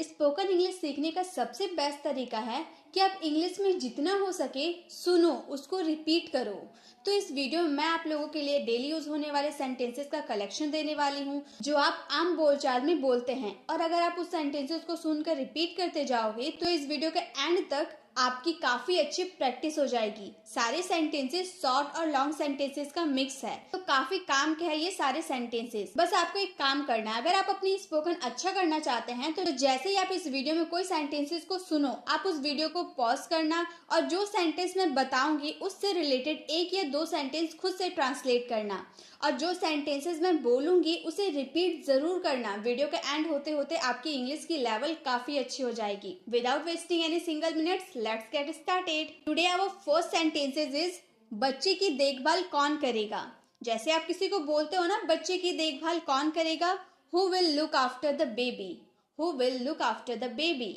Spoken English सीखने का सबसे बेस्ट तरीका है कि आप इंग्लिश में जितना हो सके सुनो, उसको रिपीट करो। तो इस वीडियो में मैं आप लोगों के लिए डेली यूज होने वाले सेंटेंसेस का कलेक्शन देने वाली हूँ जो आप आम बोलचाल में बोलते हैं। और अगर आप उस सेंटेंसेस को सुनकर रिपीट करते जाओगे तो इस वीडियो के एंड तक आपकी काफी अच्छी प्रैक्टिस हो जाएगी। सारे सेंटेंसेस शॉर्ट और लॉन्ग सेंटेंसेस का मिक्स है, तो काफी काम के है ये सारे सेंटेंसेस। बस आपको एक काम करना है, अगर आप अपनी स्पोकन अच्छा करना चाहते हैं तो जैसे ही आप इस वीडियो में कोई सेंटेंसेस को सुनो, आप उस वीडियो को पॉज करना और जो सेंटेंस मैं बताऊंगी उससे रिलेटेड एक या दो सेंटेंस खुद से ट्रांसलेट करना, और जो सेंटेंसेस मैं बोलूंगी उसे रिपीट जरूर करना। वीडियो के एंड होते होते आपकी इंग्लिश की लेवल काफी अच्छी हो जाएगी। Without wasting any single minutes, let's get started. Today our first sentences is बच्चे की देखभाल कौन करेगा। जैसे आप किसी को बोलते हो ना, बच्चे की देखभाल कौन करेगा, who will look after the baby, who will look after the baby.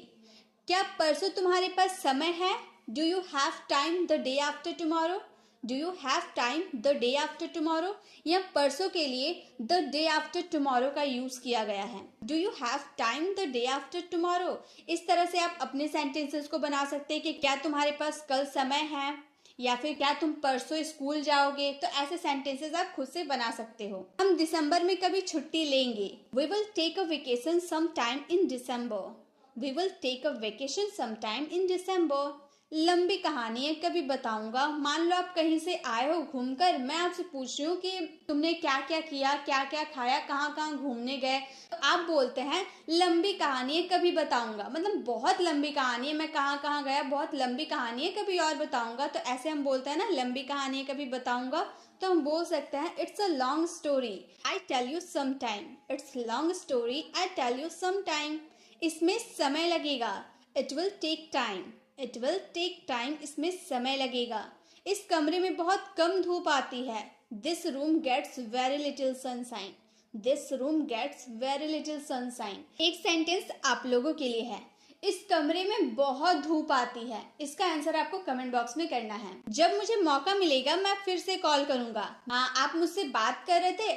क्या परसों तुम्हारे पास समय है, do you have time the day after tomorrow, do you have time the day after tomorrow. या परसों के लिए द डे आफ्टर टुमारो का यूज किया गया है, do you have time the day after tomorrow. इस तरह से आप अपने सेंटेंसेस को बना सकते हैं कि क्या तुम्हारे पास कल समय है, या फिर क्या तुम परसों स्कूल जाओगे। तो ऐसे सेंटेंसेस आप खुद से बना सकते हो। हम दिसंबर में कभी छुट्टी लेंगे, we will take a vacation some time in December, we will take a vacation some time in December. लंबी कहानी है, कभी बताऊंगा। मान लो आप कहीं से आए हो घूमकर, मैं आपसे पूछ रही हूँ कि तुमने क्या क्या किया, क्या क्या खाया, कहाँ कहाँ घूमने गए, तो आप बोलते हैं लंबी कहानी है कभी बताऊंगा। मतलब बहुत लंबी कहानी है, मैं कहाँ कहाँ गया, बहुत लंबी कहानी है, कभी और बताऊंगा। तो ऐसे हम बोलते हैं ना, लंबी कहानी है कभी बताऊंगा, तो हम बोल सकते हैं it's a long story, I tell you some time, it's long story, I tell you some time. इसमें समय लगेगा, it will take time, it will take time, इसमें समय लगेगा। इस कमरे में बहुत कम धूप आती है, this room gets very little sunshine, this room gets very little sunshine. एक सेंटेंस आप लोगों के लिए है, इस कमरे में बहुत धूप आती है। इसका आंसर आपको कमेंट बॉक्स में करना है। जब मुझे मौका मिलेगा मैं फिर से कॉल करूंगा। हाँ, आप मुझसे बात कर रहे थे,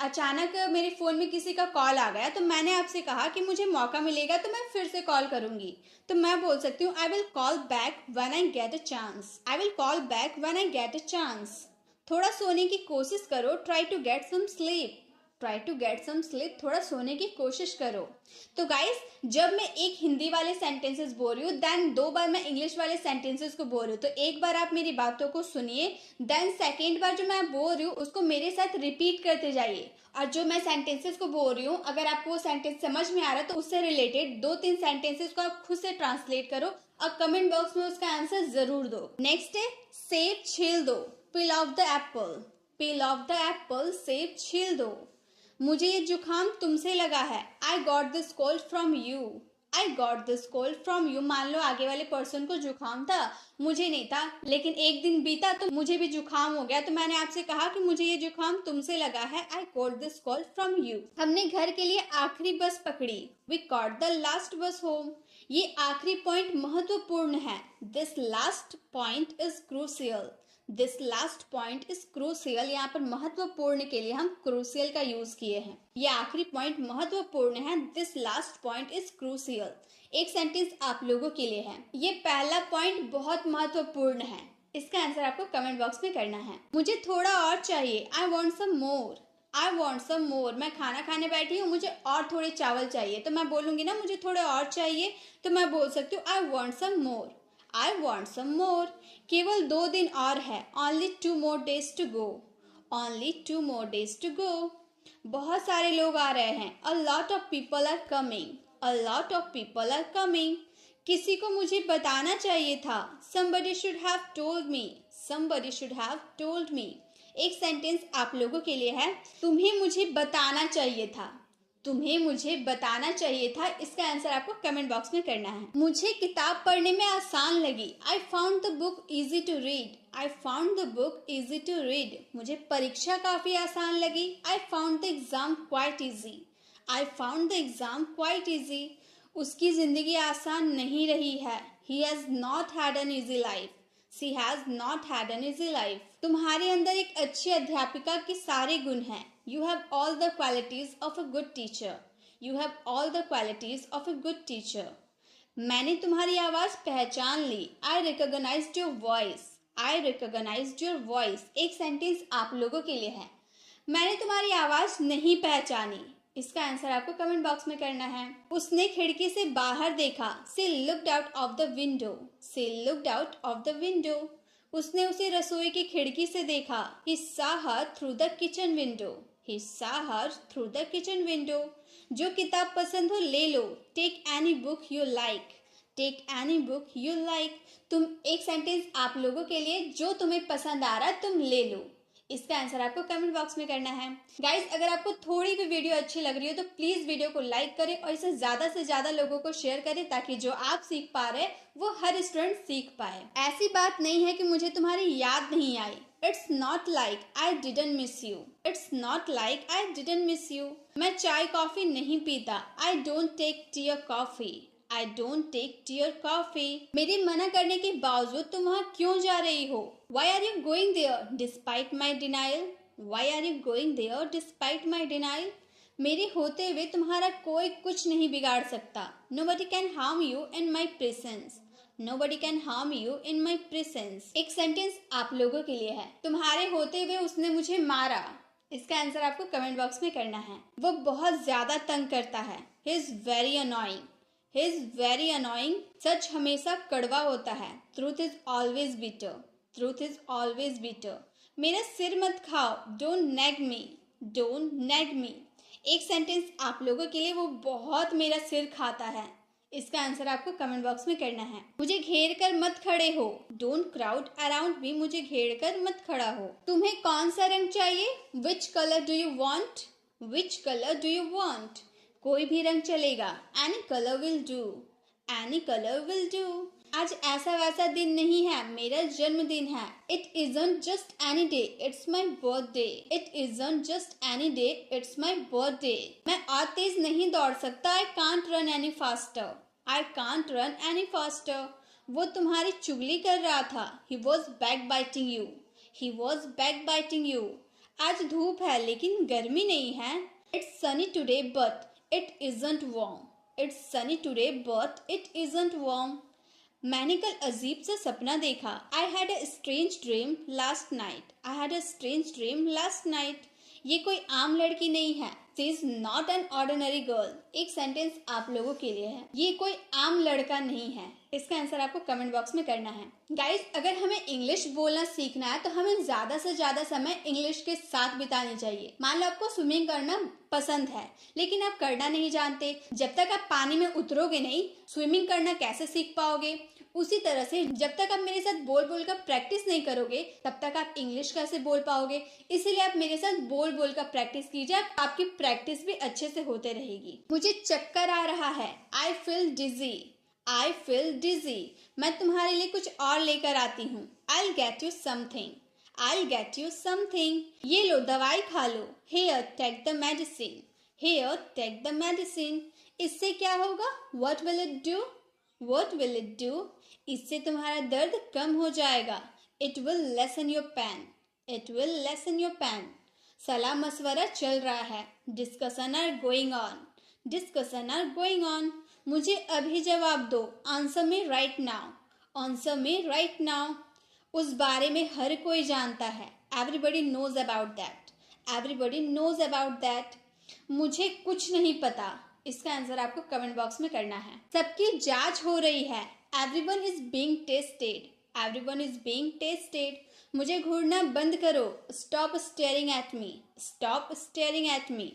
अचानक मेरे फोन में किसी का कॉल आ गया, तो मैंने आपसे कहा कि मुझे मौका मिलेगा तो मैं फिर से कॉल करूंगी। तो मैं बोल सकती हूँ I will call back when I get a chance, I will call back when I get a chance. थोड़ा सोने की कोशिश करो, try to get some sleep, try to get some sleep, थोड़ा सोने की कोशिश करो। तो गाइस, जब मैं एक हिंदी वाले सेंटेंसेस बोल रही हूँ, देन दो बार मैं इंग्लिश वाले सेंटेंसेस को बोल रही हूँ, तो एक बार आप मेरी बातों को सुनिए, देन सेकेंड बार जो मैं बोल रही हूँ उसको मेरे साथ रिपीट करते जाइए। और जो मैं सेंटेंसेस को बोल रही हूँ, अगर आपको वो सेंटेंस समझ में आ रहा है तो उससे रिलेटेड दो तीन सेंटेंसेस को आप खुद से ट्रांसलेट करो और कमेंट बॉक्स में उसका आंसर जरूर दो। नेक्स्ट है सेब छील दो, पील of the Apple, peel of the Apple, सेब छील दो। मुझे ये जुकाम तुमसे लगा है, I got this cold from you, I got this cold from you. मान लो आगे वाले पर्सन को जुकाम था, मुझे नहीं था, लेकिन एक दिन बीता तो मुझे भी जुकाम हो गया, तो मैंने आपसे कहा कि मुझे ये जुकाम तुमसे लगा है, I got this cold from you. हमने घर के लिए आखिरी बस पकड़ी, वी कॉट द लास्ट बस होम। ये आखिरी पॉइंट महत्वपूर्ण है, this last point is crucial, this last point is crucial. यहाँ पर महत्वपूर्ण के लिए हम क्रूशियल का यूज किए हैं। ये आखिरी पॉइंट महत्वपूर्ण है, this last point is crucial. एक सेंटेंस आप लोगों के लिए है, ये पहला पॉइंट बहुत महत्वपूर्ण है। इसका आंसर आपको कमेंट बॉक्स में करना है। मुझे थोड़ा और चाहिए, I want some more, I want some मोर। मैं खाना खाने बैठी हूँ, मुझे और थोड़े चावल चाहिए, तो मैं बोलूंगी ना मुझे थोड़े और चाहिए, तो मैं बोल सकती हूँ I want some more, I want some मोर। केवल 2 दिन और है, only 2 more days to go, only 2 more days to go। बहुत सारे लोग आ रहे हैं, a lot of people are coming, a lot of people are coming। किसी को मुझे बताना चाहिए था, somebody should have told me, somebody should have told me। एक सेंटेंस आप लोगों के लिए है, तुम्हें मुझे बताना चाहिए था, तुम्हें मुझे बताना चाहिए था। इसका आंसर आपको कमेंट बॉक्स में करना है। मुझे किताब पढ़ने में आसान लगी, I found the book easy to read, I found the book easy to read. मुझे परीक्षा काफी आसान लगी, I found the exam quite easy, I found the exam quite easy. उसकी जिंदगी आसान नहीं रही है, he has not had an easy life, she has not had an easy life. तुम्हारे अंदर एक अच्छी अध्यापिका के सारे गुण हैं, you have all the qualities of a good teacher, You have all the qualities of a good teacher. मैंने तुम्हारी आवाज पहचान ली. I recognized your voice. I recognized your voice. एक सेंटेंस आप लोगों के लिए है. मैंने तुम्हारी आवाज नहीं पहचानी. इसका आंसर आपको कमेंट बॉक्स में करना है. उसने खिड़की से बाहर देखा. She looked out of the window. She looked out of the window. उसने उसे रसोई की खिड़की से देखा. He saw her through the kitchen window. He saw her through the kitchen window. जो किताब पसंद हो ले लो. Take any book you like. Take any book you like. तुम एक सेंटेंस आप लोगों के लिए जो तुम्हें पसंद आ रहा है तुम ले लो. इसका आंसर आपको कमेंट बॉक्स में करना है. गाइस, अगर आपको थोड़ी भी वीडियो अच्छी लग रही हो तो प्लीज वीडियो को लाइक करें और इसे ज्यादा से ज्यादा लोगों को शेयर करें ताकि जो आप सीख पा रहे हैं वो हर स्टूडेंट सीख पाए. ऐसी बात नहीं है कि मुझे तुम्हारी याद नहीं आई. It's not like I didn't miss you. It's not like I didn't miss you. मैं चाय कॉफी नहीं पीता. I don't take tea or coffee. I don't take tea or coffee. मेरे मना करने के बावजूद तुम वहाँ क्यों जा रही हो? Why are you going there despite my denial? Why are you going there despite my denial? मेरे होते हुए तुम्हारा कोई कुछ नहीं बिगाड़ सकता. Nobody can harm you in my presence. Nobody can harm you in my presence. एक सेंटेंस आप लोगों के लिए है. तुम्हारे होते हुए उसने मुझे मारा. इसका आंसर आपको कमेंट बॉक्स में करना है. वो बहुत ज्यादा तंग करता है. He is very annoying. He is very annoying. सच हमेशा कड़वा होता है. Truth is always bitter. Truth is always bitter. मेरा सिर मत खाओ. Don't nag me. Don't nag me. एक सेंटेंस आप लोगों के लिए. वो बहुत मेरा सिर खाता है. इसका आंसर आपको कमेंट बॉक्स में करना है. मुझे घेर कर मत खड़े हो. Don't crowd around me. मुझे घेर कर मत खड़ा हो. तुम्हें कौन सा रंग चाहिए? Which color do you want? Which color do you want? कोई भी रंग चलेगा. Any color will do. Any color will do. आज ऐसा वैसा दिन नहीं है. मेरा जन्मदिन है. It isn't just any day. It's my birthday. It isn't just any day. It's my birthday. मैं और तेज नहीं दौड़ सकता. I can't run any faster. I can't run any faster. वो तुम्हारी चुगली कर रहा था. He was backbiting you. He was backbiting you. आज धूप है लेकिन गर्मी नहीं है. It's sunny today but it isn't warm. It's sunny today but it isn't warm. मैंने कल अजीब सा सपना देखा. I had a strange dream last night. I had a strange dream last night. ये कोई आम लड़की नहीं है. She is not an ordinary girl. एक सेंटेंस आप लोगों के लिए है. ये कोई आम लड़का नहीं है. इसका आंसर आपको कमेंट बॉक्स में करना है. गाइस, अगर हमें इंग्लिश बोलना सीखना है तो हमें ज्यादा से ज्यादा समय इंग्लिश के साथ बितानी चाहिए. मान लो आपको स्विमिंग करना पसंद है लेकिन आप करना नहीं जानते. जब तक आप पानी में उतरोगे नहीं स्विमिंग करना कैसे सीख पाओगे? उसी तरह से जब तक आप मेरे साथ बोल बोल कर प्रैक्टिस नहीं करोगे तब तक आप इंग्लिश कैसे बोल पाओगे? इसीलिए आप मेरे साथ बोल बोल कर प्रैक्टिस कीजिए. आपकी प्रैक्टिस भी अच्छे से होते रहेगी. मुझे चक्कर आ रहा है. I feel dizzy. I feel dizzy. मैं तुम्हारे लिए कुछ और लेकर आती हूँ. I'll get you something. I'll get you something. ये लो दवाई खा लो. Here, take the medicine. Here, take the medicine. इससे क्या होगा? What will it do? What will it do? इससे तुम्हारा दर्द कम हो जाएगा. It will lessen your pain. It will lessen your pain. सलाह मशवरा चल रहा है. Discussion are going on. Discussion are going on. मुझे अभी जवाब दो. Answer me right now. Answer me right now. उस बारे में हर कोई जानता है. Everybody knows about that. Everybody knows about that. मुझे कुछ नहीं पता. इसका आंसर आपको कमेंट बॉक्स में करना है. सबकी जांच हो रही है. Everyone is being tested. Everyone is being tested. मुझे घूरना बंद करो. Stop staring at me. Stop staring at me.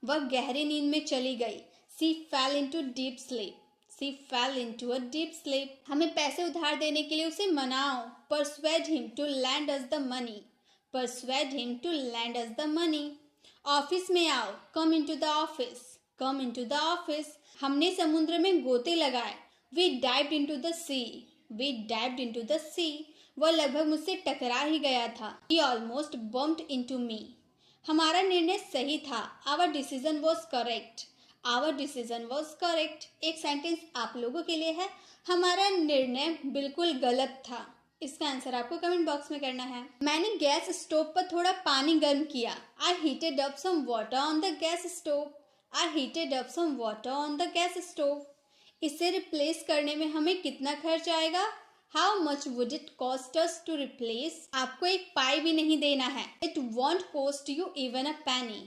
वह गहरी नींद में चली गई. She fell into deep sleep. She fell into a deep sleep. हमें पैसे उधार देने के लिए उसे मनाओ. Persuade him to lend us the money. Persuade him to lend us the money. Office में आओ. Come into the office. Come into the office. हमने समुद्र में गोते लगाए. We dived into the sea. We dived into the sea. वह लगभग मुझसे टकरा ही गया था. He almost bumped into me. हमारा निर्णय सही था. Our decision was correct. Our decision was correct. एक सेंटेंस आप लोगों के लिए है. हमारा निर्णय बिल्कुल गलत था. इसका आंसर आपको कमेंट बॉक्स में करना है. मैंने गैस स्टोव पर थोड़ा पानी गर्म किया. I heated up some water on the gas stove. I heated up some water on the gas stove. इसे रिप्लेस करने में हमें कितना खर्च आएगा? How much would it cost us to replace? आपको एक पाई भी नहीं देना है. It won't cost you even a penny.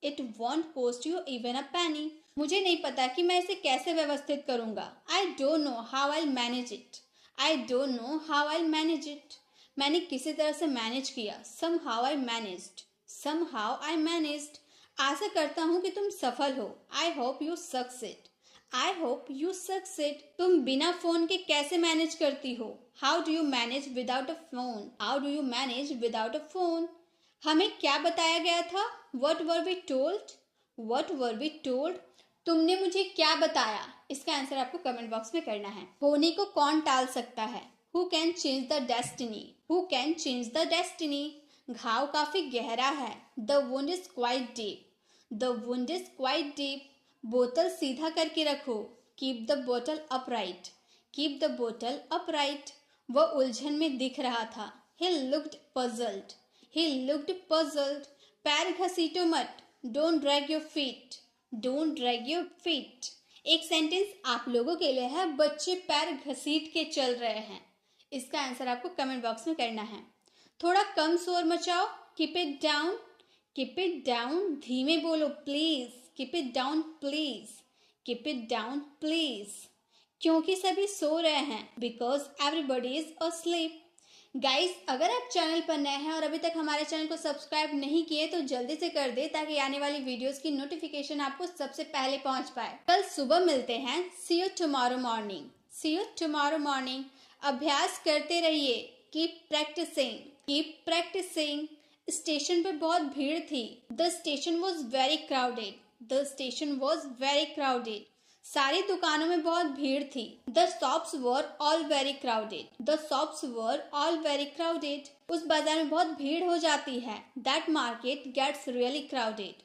It won't cost you even a penny. मुझे नहीं पता कि मैं इसे कैसे व्यवस्थित करूंगा. I don't know how I'll manage it. I don't know how I'll manage it. मैंने किसी तरह से मैनेज किया. Somehow I managed. Somehow I managed. आशा करता हूँ कि तुम सफल हो. I hope you succeed. I hope you succeed. तुम बिना फोन के कैसे मैनेज करती हो? How do you manage without a phone? How do you manage without a phone? हमें क्या बताया गया था? What were we told? What were we told? तुमने मुझे क्या बताया? इसका आंसर आपको कमेंट बॉक्स में करना है. होने को कौन टाल सकता है? Who can change the destiny? Who can change the destiny? घाव काफी गहरा है. The wound is quite deep. The wound is quite deep. बोतल सीधा करके रखो. कीप द बोतल अपराइट. कीप द बोतल अपराइट. वह उलझन में दिख रहा था. He looked puzzled. He looked puzzled. पैर घसीटो मत. Don't drag your feet. Don't drag your feet. एक सेंटेंस आप लोगों के लिए है. बच्चे पैर घसीट के चल रहे हैं. इसका आंसर आपको कमेंट बॉक्स में करना है. थोड़ा कम शोर मचाओ. Keep it down. Keep it down. धीमे बोलो please. Keep it down please. Keep it down please. क्योंकि सभी सो रहे हैं. Because everybody is asleep. Guys, अगर आप चैनल पर नए हैं और अभी तक हमारे चैनल को सब्सक्राइब नहीं किए तो जल्दी से कर दे ताकि आने वाली वीडियोस की नोटिफिकेशन आपको सबसे पहले पहुंच पाए. कल सुबह मिलते हैं. See you tomorrow morning. See you tomorrow morning. अभ्यास करते रहिए. Keep practicing. Keep practicing. Station पे बहुत भीड़ थी. The station was very crowded. The station was very crowded. सारी दुकानों में बहुत भीड़ थी. The shops were all very crowded. The shops were all very crowded. उस बाजार में बहुत भीड़ हो जाती है. That market gets really crowded.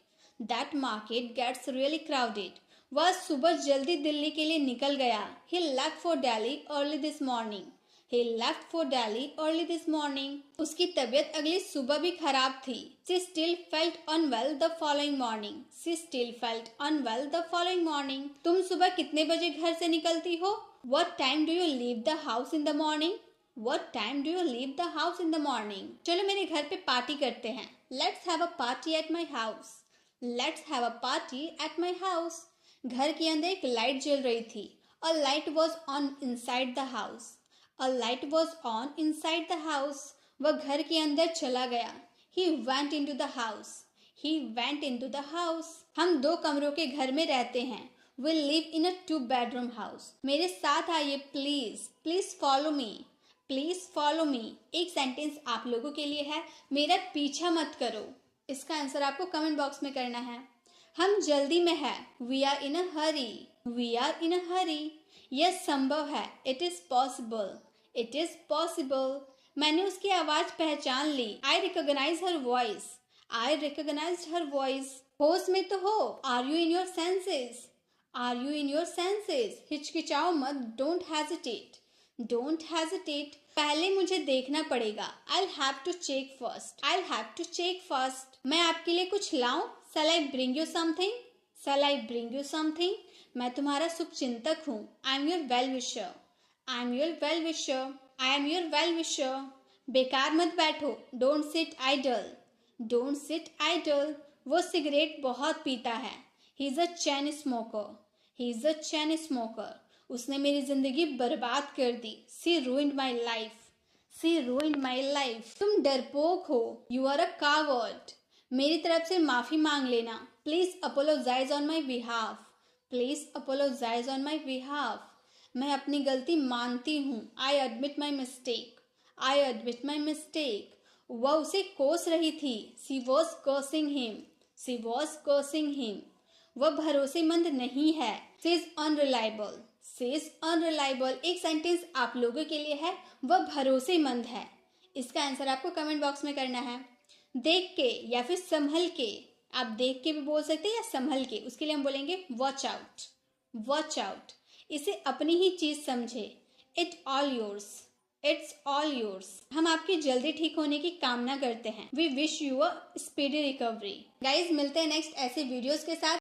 That market gets really crowded. वह सुबह जल्दी दिल्ली के लिए निकल गया. He left for Delhi early this morning. He left for Delhi early this morning. उसकी तबीयत अगली सुबह भी खराब थी. She still felt unwell the following morning. She still felt unwell the following morning. तुम सुबह कितने बजे घर से निकलती हो? What time do you leave the house in the morning? What time do you leave the house in the morning? चलो मेरे घर पे पार्टी करते हैं. Let's have a party at my house. Let's have a party at my house. घर के अंदर एक लाइट जल रही थी. A light was on inside the house. A light was on inside the house. वह घर के अंदर चला गया. He went into the house. He went into the house. हम 2 कमरों के घर में रहते हैं. We live in a 2-bedroom house. मेरे साथ आइए please. Please follow me. Please follow me. एक सेंटेंस आप लोगों के लिए है. मेरा पीछा मत करो. इसका आंसर आपको कमेंट बॉक्स में करना है. हम जल्दी में है. We are in a hurry. We are in a hurry. यह संभव है. It is possible. It is possible. मैंने उसकी आवाज पहचान ली. I recognize her voice. I recognized her voice. होश में तो हो. Are you in your senses? Are you in your senses? हिचकिचाओ मत. Don't hesitate. Don't hesitate. पहले मुझे देखना पड़ेगा. I'll have to check first. I'll have to check first. मैं आपके लिए कुछ लाऊं? Shall I bring you something? Shall I bring you something? मैं तुम्हारा शुभचिंतक हूँ. I'm your well-wisher. I am your well-wisher. I am your well-wisher. बेकार मत बैठो. Don't sit idle. Don't sit idle. वो सिगरेट बहुत पीता है. He is a chain smoker. He is a chain smoker. उसने मेरी जिंदगी बर्बाद कर दी. She ruined my life. She ruined my life. तुम डरपोक हो. You are a coward. मेरी तरफ से माफी मांग लेना. Please apologize on my behalf. Please apologize on my behalf. मैं अपनी गलती मानती हूँ. I admit my mistake. I admit my mistake. वह उसे कोस रही थी. She was cursing him. She was cursing him. वह भरोसेमंद नहीं है. She is unreliable. She is unreliable. एक सेंटेंस आप लोगों के लिए है. वह भरोसेमंद है. इसका आंसर आपको कमेंट बॉक्स में करना है. देख के या फिर संभल के. आप देख के भी बोल सकते हैं या संभल के. उसके लिए हम बोलेंगे वॉच आउट. Watch out. इसे अपनी ही चीज समझे. It all yours. It's all yours. हम आपकी जल्दी ठीक होने की कामना करते हैं. We wish you a speedy recovery. Guys, मिलते हैं नेक्स्ट ऐसे वीडियोस के साथ.